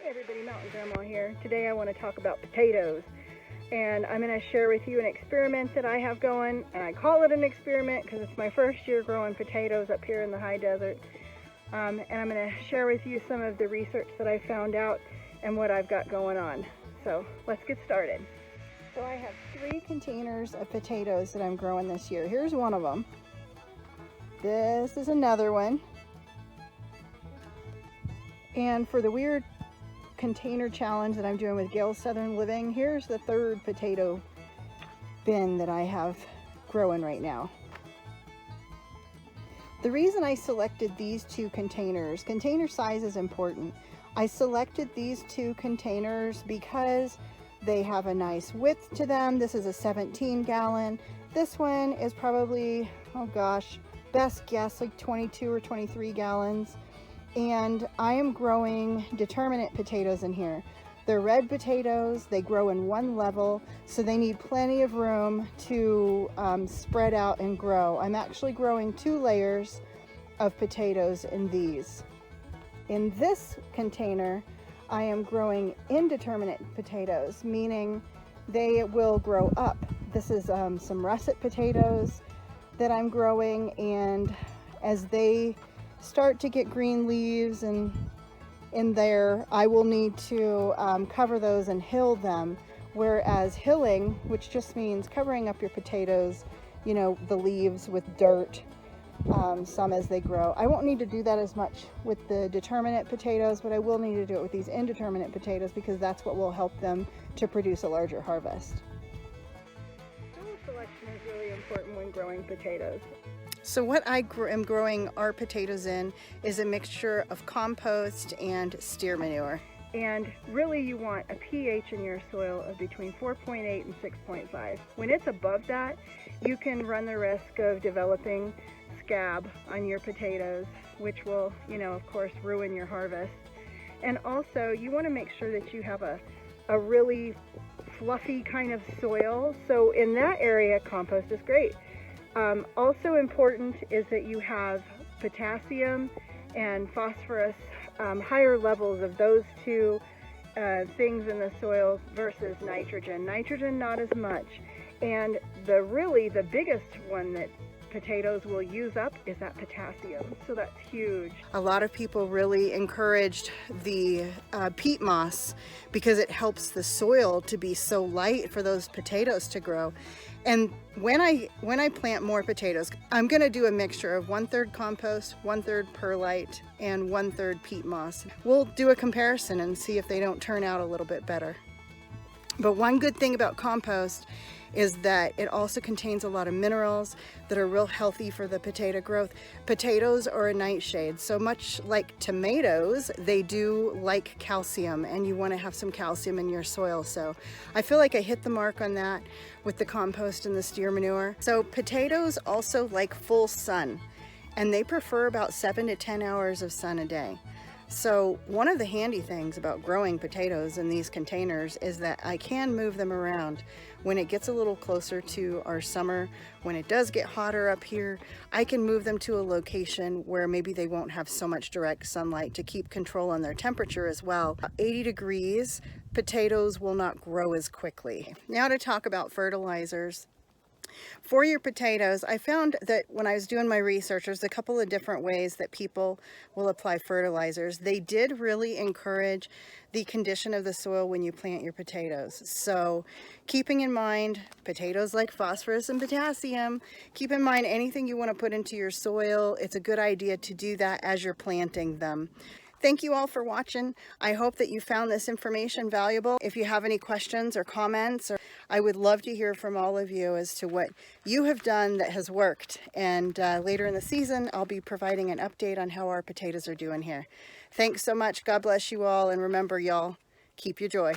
Hey everybody, Mountain Grandma here. Today I want to talk about potatoes, and I'm going to share with you an experiment that I have going, and I call it an experiment because it's my first year growing potatoes up here in the high desert. And I'm going to share with you some of the research that I found out and what I've got going on. So let's get started. So I have 3 containers of potatoes that I'm growing this year. Here's one of them. This is another one. And for the weird container challenge that I'm doing with Gail's Southern Living, here's the 3rd potato bin that I have growing right now. The reason I selected these 2 containers, container size is important. I selected these 2 containers because they have a nice width to them. This is a 17 gallon. This one is probably, oh gosh, best guess like 22 or 23 gallons. And I am growing determinate potatoes in here. They're red potatoes, they grow in one level, so they need plenty of room to spread out and grow. I'm actually growing 2 layers of potatoes in these. In this container, I am growing indeterminate potatoes, meaning they will grow up. This is some russet potatoes that I'm growing, and as they start to get green leaves and in there, I will need to cover those and hill them. Whereas hilling, which just means covering up your potatoes, you know, the leaves with dirt, some as they grow. I won't need to do that as much with the determinate potatoes, but I will need to do it with these indeterminate potatoes because that's what will help them to produce a larger harvest. Soil selection is really important when growing potatoes. So what I am growing our potatoes in is a mixture of compost and steer manure. And really you want a pH in your soil of between 4.8 and 6.5. When it's above that, you can run the risk of developing scab on your potatoes, which will, you know, of course, ruin your harvest. And also you want to make sure that you have a really fluffy kind of soil. So in that area, compost is great. Also important is that you have potassium and phosphorus, higher levels of those 2 things in the soil versus nitrogen. Nitrogen not as much. And the biggest one that potatoes will use up is that potassium, so that's huge. A lot of people really encouraged the peat moss because it helps the soil to be so light for those potatoes to grow. And when I plant more potatoes, I'm going to do a mixture of 1/3 compost, 1/3 perlite, and 1/3 peat moss. We'll do a comparison and see if they don't turn out a little bit better. But one good thing about compost is that it also contains a lot of minerals that are real healthy for the potato growth. Potatoes are a nightshade, so much like tomatoes, they do like calcium, and you want to have some calcium in your soil. So I feel like I hit the mark on that with the compost and the steer manure. So potatoes also like full sun, and they prefer about 7 to 10 hours of sun a day. So one of the handy things about growing potatoes in these containers is that I can move them around. When it gets a little closer to our summer, when it does get hotter up here, I can move them to a location where maybe they won't have so much direct sunlight to keep control on their temperature as well. 80 degrees, potatoes will not grow as quickly. Now to talk about fertilizers. For your potatoes, I found that when I was doing my research, there's a couple of different ways that people will apply fertilizers. They did really encourage the condition of the soil when you plant your potatoes. So keeping in mind, potatoes like phosphorus and potassium, keep in mind anything you want to put into your soil, it's a good idea to do that as you're planting them. Thank you all for watching. I hope that you found this information valuable. If you have any questions or comments, I would love to hear from all of you as to what you have done that has worked. And later in the season, I'll be providing an update on how our potatoes are doing here. Thanks so much. God bless you all. And remember, y'all, keep your joy.